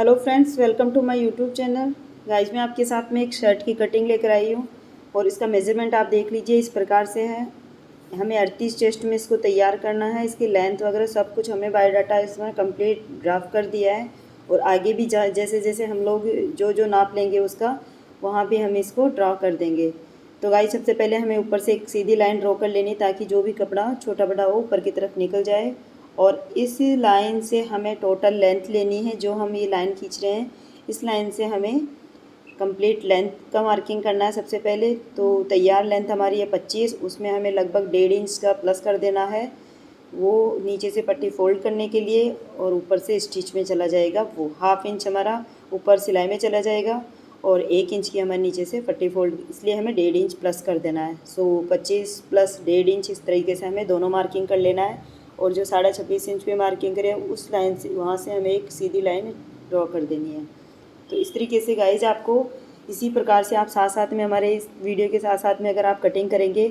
Hello friends, welcome to my YouTube channel. Guys, मैं आपके साथ में एक शर्ट की कटिंग लेकर आई हूँ और इसका मेज़रमेंट आप देख लीजिए। इस प्रकार से है। हमें 38 चेस्ट में इसको तैयार करना है। इसकी लेंथ वगैरह सब कुछ हमें बायोडाटा इसमें कंप्लीट ड्राफ्ट कर दिया है। और आगे भी जैसे जैसे हम लोग जो जो नाप लेंगे उसका वहाँ भी हम इसको ड्रा कर देंगे। तो गाइस, सबसे पहले हमें ऊपर से एक सीधी लाइन ड्रॉ कर लेनी ताकि जो भी कपड़ा छोटा बड़ा हो ऊपर की तरफ निकल जाए। और इस लाइन से हमें टोटल लेंथ लेनी है। जो हम ये लाइन खींच रहे हैं इस लाइन से हमें कंप्लीट लेंथ का मार्किंग करना है। सबसे पहले तो तैयार लेंथ हमारी है 25, उसमें हमें लगभग 1.5 इंच का प्लस कर देना है। वो नीचे से पट्टी फोल्ड करने के लिए और ऊपर से स्टिच में चला जाएगा। वो 1/2 इंच हमारा ऊपर सिलाई में चला जाएगा और 1 इंच की हमारे नीचे से पट्टी फोल्ड, इसलिए हमें 1.5 इंच प्लस कर देना है। सो 25 प्लस 1.5 इंच इस तरीके से हमें दोनों मार्किंग कर लेना है। और जो 26.5 इंच पे मार्किंग करें उस लाइन से वहाँ से हमें एक सीधी लाइन ड्रॉ कर देनी है। तो इस तरीके से गाइज आपको इसी प्रकार से आप साथ साथ में हमारे इस वीडियो के साथ साथ में अगर आप कटिंग करेंगे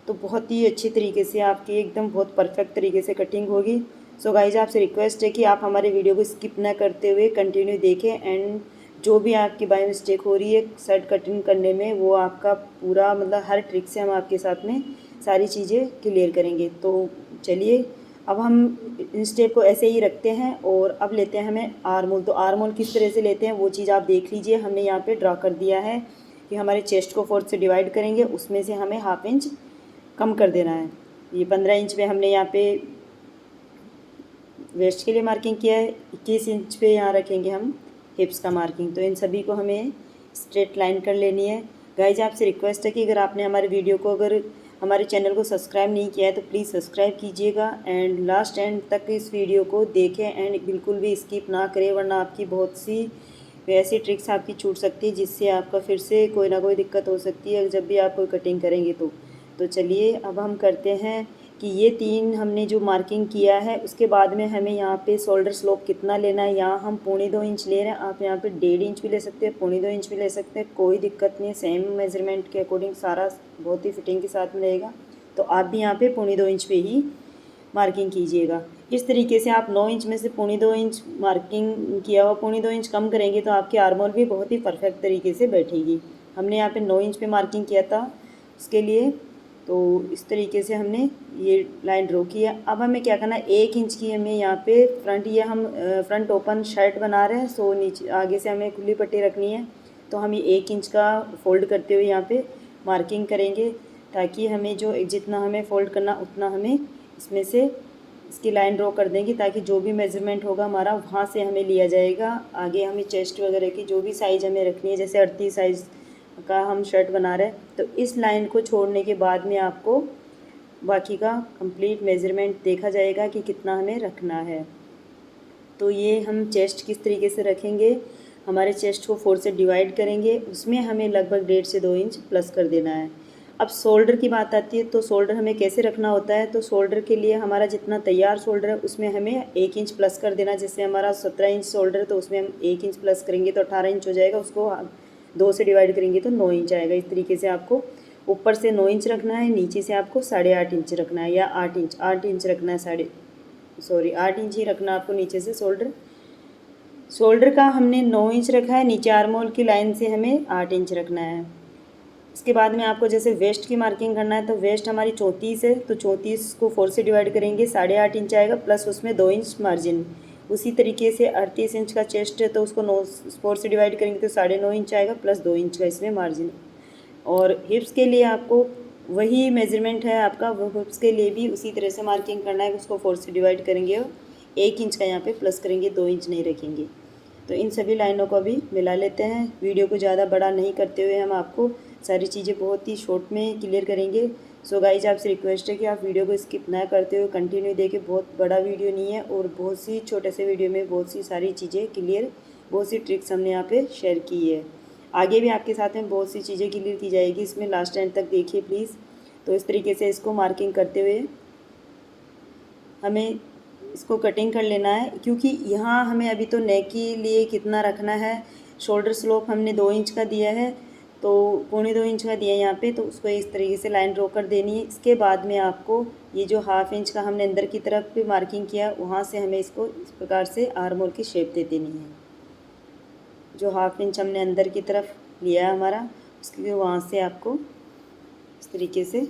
तो बहुत ही अच्छी तरीके से आपकी एकदम बहुत परफेक्ट तरीके से कटिंग होगी। सो गाइज, आपसे रिक्वेस्ट है कि आप हमारे वीडियो को स्किप ना करते हुए कंटिन्यू देखें एंड जो भी आपकी बाय मिस्टेक हो रही है शर्ट कटिंग करने में वो आपका पूरा मतलब हर ट्रिक से हम आपके साथ में सारी चीज़ें क्लियर करेंगे। तो चलिए अब हम इन स्टेप को ऐसे ही रखते हैं और अब लेते हैं हमें आर्मोल। तो आर्मोल किस तरह से लेते हैं वो चीज़ आप देख लीजिए। हमने यहाँ पे ड्रा कर दिया है कि हमारे चेस्ट को 4 से डिवाइड करेंगे, उसमें से हमें 1/2 इंच कम कर देना है। ये 15 इंच पे हमने यहाँ पे वेस्ट के लिए मार्किंग किया है। 21 इंच पे यहाँ रखेंगे हम हिप्स का मार्किंग। तो इन सभी को हमें स्ट्रेट लाइन कर लेनी है। गाइज, आपसे रिक्वेस्ट है कि अगर आपने हमारे वीडियो को अगर हमारे चैनल को सब्सक्राइब नहीं किया है तो प्लीज़ सब्सक्राइब कीजिएगा एंड लास्ट एंड तक इस वीडियो को देखें एंड बिल्कुल भी स्किप ना करें, वरना आपकी बहुत सी ऐसी ट्रिक्स आपकी छूट सकती है जिससे आपका फिर से कोई ना कोई दिक्कत हो सकती है जब भी आप कोई कटिंग करेंगे। तो चलिए अब हम करते हैं कि ये 3 हमने जो मार्किंग किया है उसके बाद में हमें यहाँ पे शोल्डर स्लोप कितना लेना है। यहाँ हम 2.25 इंच ले रहे हैं। आप यहाँ पे 1.5 इंच भी ले सकते हैं, 2.25 इंच भी ले सकते हैं, कोई दिक्कत नहीं है। सेम मेजरमेंट के अकॉर्डिंग सारा बहुत ही फिटिंग के साथ में रहेगा। तो आप भी यहाँ पे 2.25 इंच पे ही मार्किंग कीजिएगा। इस तरीके से आप 9 इंच में से 2.25 इंच मार्किंग किया हुआ 2.25 इंच कम करेंगे तो आपकी आर्मोल भी बहुत ही परफेक्ट तरीके से बैठेगी। हमने यहाँ पे 9 इंच पे मार्किंग किया था उसके लिए। तो इस तरीके से हमने ये लाइन ड्रॉ किया। अब हमें क्या करना है, 1 इंच की हमें यहाँ पे फ्रंट, ये हम फ्रंट ओपन शर्ट बना रहे हैं। सो नीचे आगे से हमें खुली पट्टी रखनी है। तो हम ये 1 इंच का फोल्ड करते हुए यहाँ पे मार्किंग करेंगे ताकि हमें जो जितना हमें फोल्ड करना उतना हमें इसमें से इसकी लाइन ड्रॉ कर देंगे ताकि जो भी मेजरमेंट होगा हमारा वहाँ से हमें लिया जाएगा। आगे हमें चेस्ट वगैरह की जो भी साइज़ हमें रखनी है, जैसे 38 साइज़ का हम शर्ट बना रहे हैं तो इस लाइन को छोड़ने के बाद में आपको बाकी का कंप्लीट मेजरमेंट देखा जाएगा कि कितना हमें रखना है। तो ये हम चेस्ट किस तरीके से रखेंगे, हमारे चेस्ट को 4 से डिवाइड करेंगे, उसमें हमें लगभग 1.5 से 2 इंच प्लस कर देना है। अब शोल्डर की बात आती है तो शोल्डर हमें कैसे रखना होता है। तो शोल्डर के लिए हमारा जितना तैयार शोल्डर है उसमें हमें 1 इंच प्लस कर देना। जैसे हमारा 17 इंच शोल्डर है तो उसमें हम 1 इंच प्लस करेंगे तो 18 इंच हो जाएगा। उसको 2 से डिवाइड करेंगे तो 9 इंच आएगा। इस तरीके से आपको ऊपर से 9 इंच रखना है, नीचे से आपको 8.5 इंच रखना है या 8 इंच रखना है। 8 इंच ही रखना आपको नीचे से। शोल्डर का हमने 9 इंच रखा है, नीचे आर्मोल की लाइन से हमें 8 इंच रखना है। इसके बाद में आपको जैसे वेस्ट की मार्किंग करना है तो वेस्ट हमारी 34 है तो 34 को 4 से डिवाइड करेंगे 8.5 इंच आएगा प्लस उसमें 2 इंच मार्जिन। उसी तरीके से 38 इंच का चेस्ट है तो उसको 4 से डिवाइड करेंगे तो 9.5 इंच आएगा प्लस 2 इंच का इसमें मार्जिन। और हिप्स के लिए आपको वही मेजरमेंट है आपका, वो हिप्स के लिए भी उसी तरह से मार्किंग करना है। उसको 4 से डिवाइड करेंगे और 1 इंच का यहाँ पे प्लस करेंगे, 2 इंच नहीं रखेंगे। तो इन सभी लाइनों को अभी मिला लेते हैं। वीडियो को ज़्यादा बड़ा नहीं करते हुए हम आपको सारी चीज़ें बहुत ही शॉर्ट में क्लियर करेंगे। सो गाइज, आपसे रिक्वेस्ट है कि आप वीडियो को स्किप ना करते हुए कंटिन्यू देखें। बहुत बड़ा वीडियो नहीं है और बहुत सी छोटे से वीडियो में बहुत सी सारी चीज़ें क्लियर, बहुत सी ट्रिक्स हमने यहाँ पे शेयर की है। आगे भी आपके साथ में बहुत सी चीज़ें क्लियर की जाएगी, इसमें लास्ट एंड तक देखिए प्लीज़। तो इस तरीके से इसको मार्किंग करते हुए हमें इसको कटिंग कर लेना है, क्योंकि यहाँ हमें अभी तो नेक के लिए कितना रखना है। शोल्डर स्लोप हमने 2 इंच का दिया है तो 2.25 इंच का दिया है यहाँ पे, तो उसको इस तरीके से लाइन ड्रॉ कर देनी है। इसके बाद में आपको ये जो 1/2 इंच का हमने अंदर की तरफ पे मार्किंग किया वहाँ से हमें इसको इस प्रकार से आर्म होल की शेप दे देनी है। जो 1/2 इंच हमने अंदर की तरफ लिया है हमारा, उसके वहाँ से आपको इस तरीके से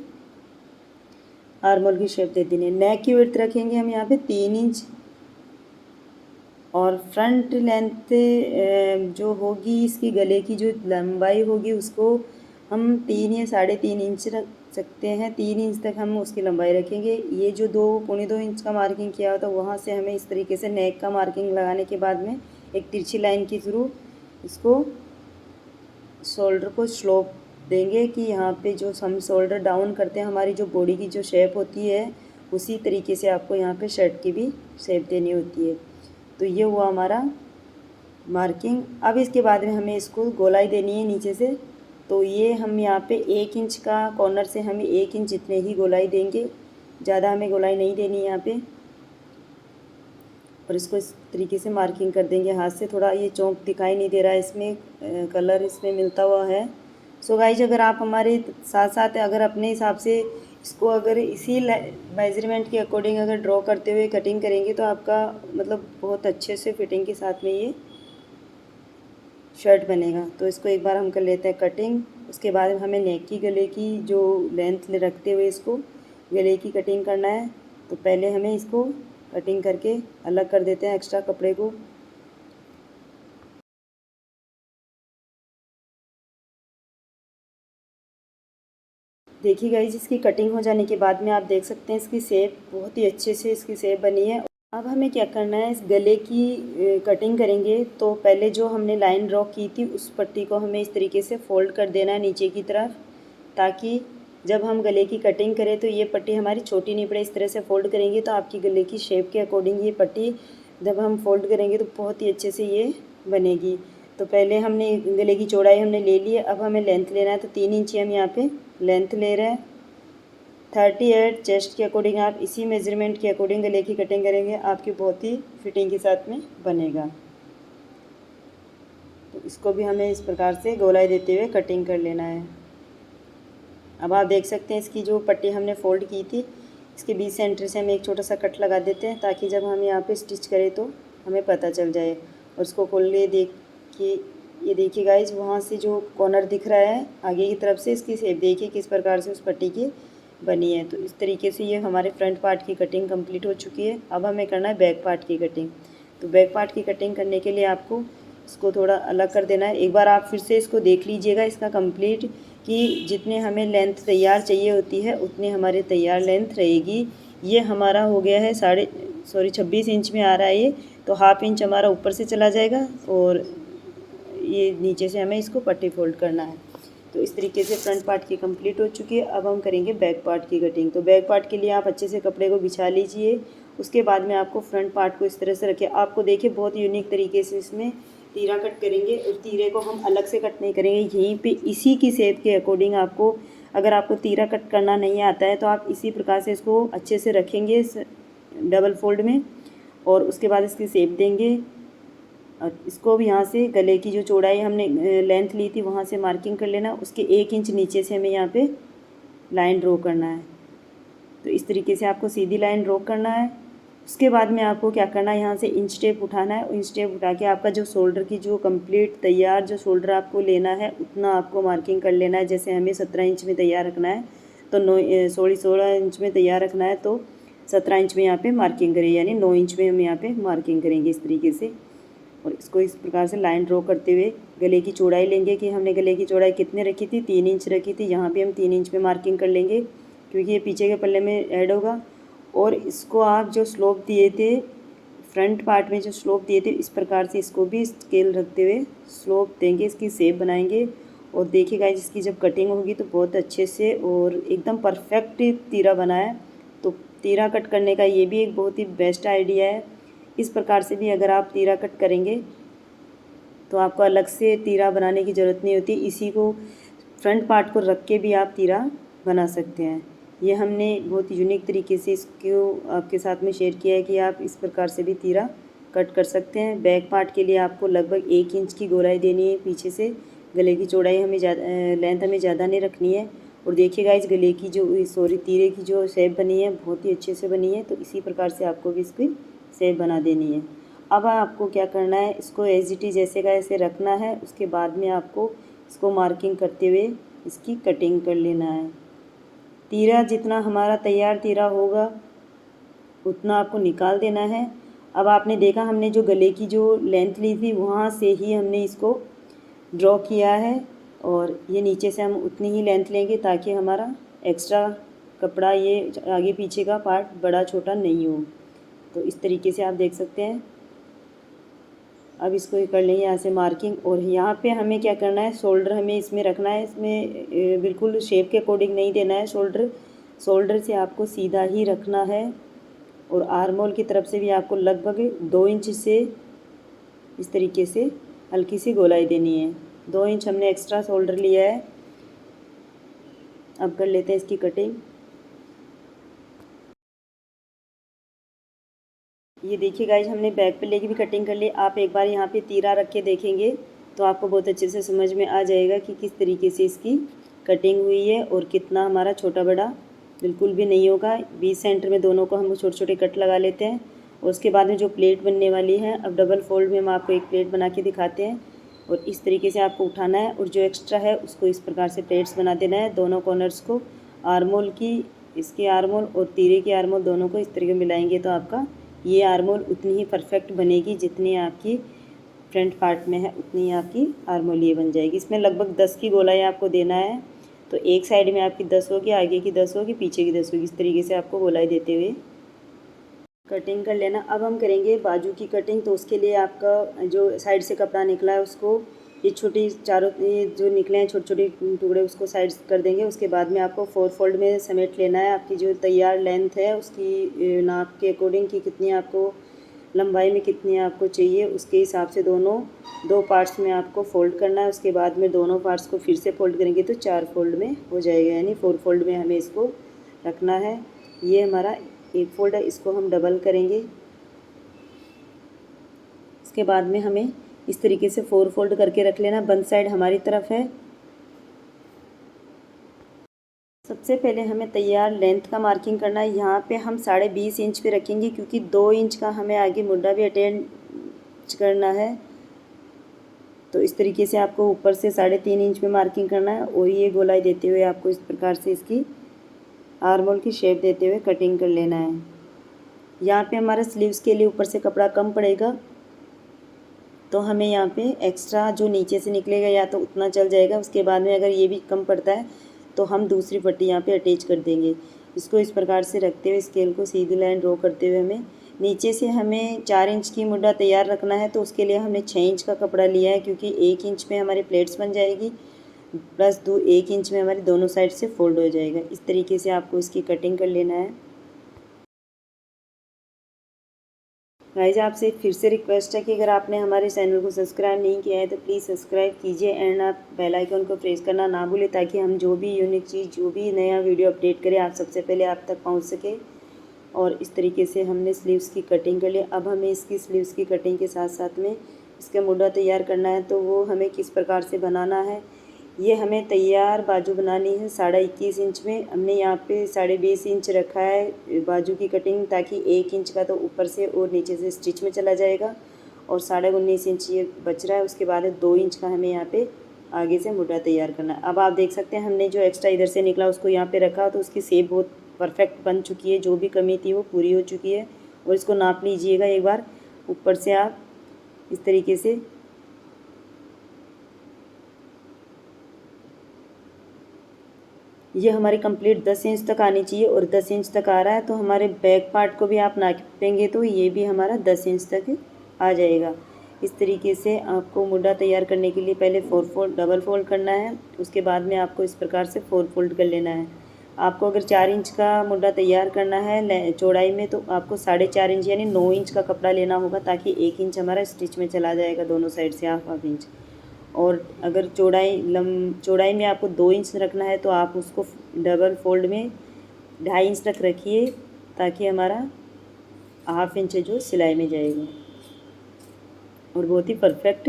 आर्मोल की शेप दे देनी है। नेक की विड्थ रखेंगे हम यहाँ पे 3 इंच और फ्रंट लेंथ जो होगी, इसकी गले की जो लंबाई होगी उसको हम 3 या 3.5 इंच रख सकते हैं। 3 इंच तक हम उसकी लंबाई रखेंगे। ये जो 2 इंच का मार्किंग किया होता है वहाँ से हमें इस तरीके से नेक का मार्किंग लगाने के बाद में एक तिरछी लाइन के थ्रू इसको शोल्डर को स्लोप देंगे कि यहाँ पे जो हम शोल्डर डाउन करते हैं, हमारी जो बॉडी की जो शेप होती है उसी तरीके से आपको यहाँ पे शर्ट की भी शेप देनी होती है। तो ये हुआ हमारा मार्किंग। अब इसके बाद में हमें इसको गोलाई देनी है नीचे से। तो ये हम यहाँ पे 1 इंच का कॉर्नर से हम 1 इंच जितने ही गोलाई देंगे, ज़्यादा हमें गोलाई नहीं देनी है यहाँ पे। और इसको इस तरीके से मार्किंग कर देंगे हाथ से। थोड़ा ये चौंक दिखाई नहीं दे रहा है, इसमें कलर इसमें मिलता हुआ है। सो गाइज, अगर आप हमारे साथ साथ अगर अपने हिसाब से इसको अगर इसी मेजरमेंट के अकॉर्डिंग अगर ड्रॉ करते हुए कटिंग करेंगे तो आपका मतलब बहुत अच्छे से फिटिंग के साथ में ये शर्ट बनेगा। तो इसको एक बार हम कर लेते हैं कटिंग। उसके बाद हमें नेक की गले की जो लेंथ रखते हुए इसको गले की कटिंग करना है। तो पहले हमें इसको कटिंग करके अलग कर देते हैं एक्स्ट्रा कपड़े को। देखिए गाइस, इसकी कटिंग हो जाने के बाद में आप देख सकते हैं इसकी शेप बहुत ही अच्छे से इसकी शेप बनी है। अब हमें क्या करना है, इस गले की कटिंग करेंगे तो पहले जो हमने लाइन ड्रॉ की थी उस पट्टी को हमें इस तरीके से फोल्ड कर देना है नीचे की तरफ, ताकि जब हम गले की कटिंग करें तो ये पट्टी हमारी छोटी नहीं पड़े। इस तरह से फोल्ड करेंगे तो आपकी गले की शेप के अकॉर्डिंग ये पट्टी जब हम फोल्ड करेंगे तो बहुत ही अच्छे से ये बनेगी। तो पहले हमने गले की चौड़ाई हमने ले ली है। अब हमें लेंथ लेना है, तो 3 इंच हम यहाँ पे लेंथ ले रहे हैं। 38 चेस्ट के अकॉर्डिंग आप इसी मेजरमेंट के अकॉर्डिंग गले की कटिंग करेंगे, आपकी बहुत ही फिटिंग के साथ में बनेगा। तो इसको भी हमें इस प्रकार से गोलाई देते हुए कटिंग कर लेना है। अब आप देख सकते हैं इसकी जो पट्टी हमने फोल्ड की थी, इसके बीच सेंटर से हम एक छोटा सा कट लगा देते हैं, ताकि जब हम यहाँ पे स्टिच करें तो हमें पता चल जाए। और इसको खोल के देखिए, ये देखिए गाइज, वहाँ से जो कॉर्नर दिख रहा है आगे की तरफ से, इसकी शेप देखिए किस प्रकार से उस पट्टी की बनी है। तो इस तरीके से ये हमारे फ्रंट पार्ट की कटिंग कंप्लीट हो चुकी है। अब हमें करना है बैक पार्ट की कटिंग। तो बैक पार्ट की कटिंग करने के लिए आपको इसको थोड़ा अलग कर देना है। एक बार आप फिर से इसको देख लीजिएगा इसका कंप्लीट, कि जितने हमें लेंथ तैयार चाहिए होती है उतनी हमारी तैयार लेंथ रहेगी। ये हमारा हो गया है 26 इंच में आ रहा है ये। तो 1/2 इंच हमारा ऊपर से चला जाएगा और ये नीचे से हमें इसको पट्टी फोल्ड करना है। तो इस तरीके से फ्रंट पार्ट की कंप्लीट हो चुकी है। अब हम करेंगे बैक पार्ट की कटिंग। तो बैक पार्ट के लिए आप अच्छे से कपड़े को बिछा लीजिए। उसके बाद में आपको फ्रंट पार्ट को इस तरह से रखें। आपको देखिए बहुत यूनिक तरीके से इसमें तीरा कट करेंगे, और तीरे को हम अलग से कट नहीं करेंगे, यहीं पे इसी की शेप के अकॉर्डिंग आपको, अगर आपको तीरा कट करना नहीं आता है तो आप इसी प्रकार से इसको अच्छे से रखेंगे डबल फोल्ड में, और उसके बाद इसकी शेप देंगे। और इसको भी यहाँ से गले की जो चौड़ाई हमने लेंथ ली थी वहाँ से मार्किंग कर लेना। उसके 1 इंच नीचे से हमें यहाँ पे लाइन ड्रॉ करना है। तो इस तरीके से आपको सीधी लाइन ड्रॉ करना है। उसके बाद में आपको क्या करना है, यहाँ से इंच टेप उठाना है। इंच टेप उठा के आपका जो शोल्डर की जो कंप्लीट तैयार जो शोल्डर आपको लेना है उतना आपको मार्किंग कर लेना है। जैसे हमें 17 इंच में तैयार रखना है तो 16 इंच में तैयार रखना है, तो 17 इंच में यहाँ पे मार्किंग करें, यानी 9 इंच में हम यहाँ पे मार्किंग करेंगे इस तरीके से। और इसको इस प्रकार से लाइन ड्रॉ करते हुए गले की चौड़ाई लेंगे, कि हमने गले की चौड़ाई कितने रखी थी, 3 इंच रखी थी। यहाँ पे हम 3 इंच में मार्किंग कर लेंगे, क्योंकि ये पीछे के पल्ले में ऐड होगा। और इसको आप जो स्लोप दिए थे फ्रंट पार्ट में, जो स्लोप दिए थे, इस प्रकार से इसको भी स्केल रखते हुए स्लोप देंगे, इसकी शेप बनाएंगे। और देखिएगा इसकी जब कटिंग होगी तो बहुत अच्छे से और एकदम परफेक्ट तीरा बना है। तो तीरा कट करने का ये भी एक बहुत ही बेस्ट आइडिया है। इस प्रकार से भी अगर आप तीरा कट करेंगे तो आपको अलग से तीरा बनाने की ज़रूरत नहीं होती। इसी को फ्रंट पार्ट को रख के भी आप तीरा बना सकते हैं। ये हमने बहुत यूनिक तरीके से इसको आपके साथ में शेयर किया है कि आप इस प्रकार से भी तीरा कट कर सकते हैं। बैक पार्ट के लिए आपको लगभग 1 इंच की गोलाई देनी है पीछे से। गले की चौड़ाई हमें लेंथ हमें ज़्यादा नहीं रखनी है। और देखिएगा इस गले की जो तीरे की जो शेप बनी है बहुत ही अच्छे से बनी है। तो इसी प्रकार से आपको भी इसकी शेप बना देनी है। अब आपको क्या करना है, इसको एज इट इज़ जैसे का ऐसे रखना है। उसके बाद में आपको इसको मार्किंग करते हुए इसकी कटिंग कर लेना है। तीरा जितना हमारा तैयार तीरा होगा उतना आपको निकाल देना है। अब आपने देखा हमने जो गले की जो लेंथ ली थी वहाँ से ही हमने इसको ड्रॉ किया है, और ये नीचे से हम उतनी ही लेंथ लेंगे ताकि हमारा एक्स्ट्रा कपड़ा ये आगे पीछे का पार्ट बड़ा छोटा नहीं हो। तो इस तरीके से आप देख सकते हैं। अब इसको ये कर लेंगे यहाँ से मार्किंग, और यहाँ पे हमें क्या करना है, शोल्डर हमें इसमें रखना है। इसमें बिल्कुल शेप के अकॉर्डिंग नहीं देना है शोल्डर से आपको सीधा ही रखना है। और आर्म होल की तरफ से भी आपको लगभग 2 इंच से इस तरीके से हल्की सी गोलाई देनी है। 2 इंच हमने एक्स्ट्रा शोल्डर लिया है। अब कर लेते हैं इसकी कटिंग। ये देखिए गाइज, हमने बैक पे लेके भी कटिंग कर ली। आप एक बार यहाँ पे तीरा रख के देखेंगे तो आपको बहुत अच्छे से समझ में आ जाएगा कि किस तरीके से इसकी कटिंग हुई है, और कितना हमारा छोटा बड़ा बिल्कुल भी नहीं होगा। 20 सेंटर में दोनों को हम छोटे छोटे कट लगा लेते हैं। और उसके बाद में जो प्लेट बनने वाली है, अब डबल फोल्ड में हम आपको एक प्लेट बना के दिखाते हैं। और इस तरीके से आपको उठाना है, और जो एक्स्ट्रा है उसको इस प्रकार से प्लेट्स बना देना है। दोनों कॉर्नर्स को आर्मोल की, इसके आर्मोल और तीरे की आर्मोल दोनों को इस तरीके मिलाएंगे तो आपका ये आर्मोल उतनी ही परफेक्ट बनेगी जितनी आपकी फ्रंट पार्ट में है, उतनी आपकी आर्मोल ये बन जाएगी। इसमें लगभग 10 की गोलाई आपको देना है। तो एक साइड में आपकी 10 होगी, आगे की 10 होगी, पीछे की 10 होगी। इस तरीके से आपको गोलाई देते हुए कटिंग कर लेना। अब हम करेंगे बाजू की कटिंग। तो उसके लिए आपका जो साइड से कपड़ा निकला है उसको ये छोटी चारों ये जो निकले हैं छोटे छोटे टुकड़े उसको साइड कर देंगे। उसके बाद में आपको 4 फोल्ड में समेट लेना है। आपकी जो तैयार लेंथ है उसकी नाप के अकॉर्डिंग कि कितनी आपको लंबाई में कितनी आपको चाहिए उसके हिसाब से दोनों 2 पार्ट्स में आपको फ़ोल्ड करना है। उसके बाद में दोनों पार्ट्स को फिर से फ़ोल्ड करेंगे तो 4 फोल्ड में हो जाएगा, यानी 4 फोल्ड में हमें इसको रखना है। ये हमारा एक फोल्ड है, इसको हम डबल करेंगे। इसके बाद में हमें इस तरीके से 4 फोल्ड करके रख लेना। बंद साइड हमारी तरफ है। सबसे पहले हमें तैयार लेंथ का मार्किंग करना है। यहाँ पे हम 20.5 इंच पे रखेंगे क्योंकि 2 इंच का हमें आगे मुड्ढा भी अटैच करना है। तो इस तरीके से आपको ऊपर से 3.5 इंच पे मार्किंग करना है, और ये गोलाई देते हुए आपको इस प्रकार से इसकी आर्मोल की शेप देते हुए कटिंग कर लेना है। यहाँ पे हमारे स्लीव्स के लिए ऊपर से कपड़ा कम पड़ेगा, तो हमें यहाँ पे एक्स्ट्रा जो नीचे से निकलेगा या तो उतना चल जाएगा। उसके बाद में अगर ये भी कम पड़ता है तो हम दूसरी पट्टी यहाँ पे अटैच कर देंगे। इसको इस प्रकार से रखते हुए स्केल को सीधी लाइन ड्रॉ करते हुए हमें नीचे से हमें 4 इंच की मुड्ढा तैयार रखना है। तो उसके लिए हमने 6 इंच का कपड़ा लिया है, क्योंकि 1 इंच में हमारी प्लेट्स बन जाएगी, प्लस 1 इंच में हमारी दोनों साइड से फोल्ड हो जाएगा। इस तरीके से आपको इसकी कटिंग कर लेना है। गाइज, आपसे फिर से रिक्वेस्ट है कि अगर आपने हमारे चैनल को सब्सक्राइब नहीं किया है तो प्लीज़ सब्सक्राइब कीजिए, एंड आप बेल आइकन को प्रेस करना ना भूलें ताकि हम जो भी यूनिक चीज़, जो भी नया वीडियो अपडेट करें आप सबसे पहले आप तक पहुंच सके। और इस तरीके से हमने स्लीव्स की कटिंग कर ली। अब हमें इसकी स्लीव्स की कटिंग के साथ साथ में इसका मुड्ढा तैयार करना है। तो वो हमें किस प्रकार से बनाना है, ये हमें तैयार बाजू बनानी है 21.5 इंच में। हमने यहाँ पे 20.5 इंच रखा है बाजू की कटिंग, ताकि 1 इंच का तो ऊपर से और नीचे से स्टिच में चला जाएगा, और 19.5 इंच ये बच रहा है। उसके बाद 2 इंच का हमें यहाँ पे आगे से मुड्ढा तैयार करना है। अब आप देख सकते हैं हमने जो एक्स्ट्रा इधर से निकला उसको यहाँ पे रखा, तो उसकी शेप बहुत परफेक्ट बन चुकी है। जो भी कमी थी वो पूरी हो चुकी है। और इसको नाप लीजिएगा एक बार ऊपर से आप इस तरीके से। ये हमारी कंप्लीट 10 इंच तक आनी चाहिए, और 10 इंच तक आ रहा है तो हमारे बैक पार्ट को भी आप नापेंगे तो ये भी हमारा 10 इंच तक आ जाएगा। इस तरीके से आपको मुड्ढा तैयार करने के लिए पहले 4 फोल्ड डबल फोल्ड करना है। उसके बाद में आपको इस प्रकार से 4 फोल्ड कर लेना है। आपको अगर 4 इंच का मुड्ढा तैयार करना है चौड़ाई में, तो आपको 4.5 इंच यानी 9 इंच का कपड़ा लेना होगा, ताकि 1 इंच हमारा स्टिच में चला जाएगा दोनों साइड से हाफ इंच। और अगर चौड़ाई में आपको 2 इंच रखना है तो आप उसको डबल फोल्ड में 2.5 इंच तक रखिए, ताकि हमारा हाफ इंच जो सिलाई में जाएगा और बहुत ही परफेक्ट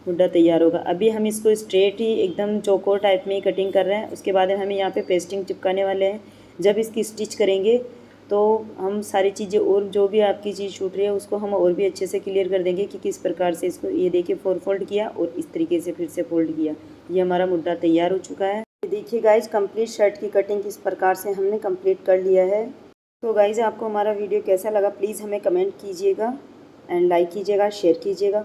मुड्ढा तैयार होगा। अभी हम इसको स्ट्रेट ही एकदम चौकोर टाइप में ही कटिंग कर रहे हैं। उसके बाद हमें यहाँ पे पेस्टिंग चिपकाने वाले हैं। जब इसकी स्टिच करेंगे तो हम सारी चीज़ें और जो भी आपकी चीज़ छूट रही है उसको हम और भी अच्छे से क्लियर कर देंगे कि किस प्रकार से इसको, ये देखिए 4 फोल्ड किया और इस तरीके से फिर से फोल्ड किया। ये हमारा मुद्दा तैयार हो चुका है। देखिए गाइज कंप्लीट शर्ट की कटिंग किस प्रकार से हमने कंप्लीट कर लिया है। तो गाइज आपको हमारा वीडियो कैसा लगा प्लीज़ हमें कमेंट कीजिएगा एंड लाइक कीजिएगा, शेयर कीजिएगा।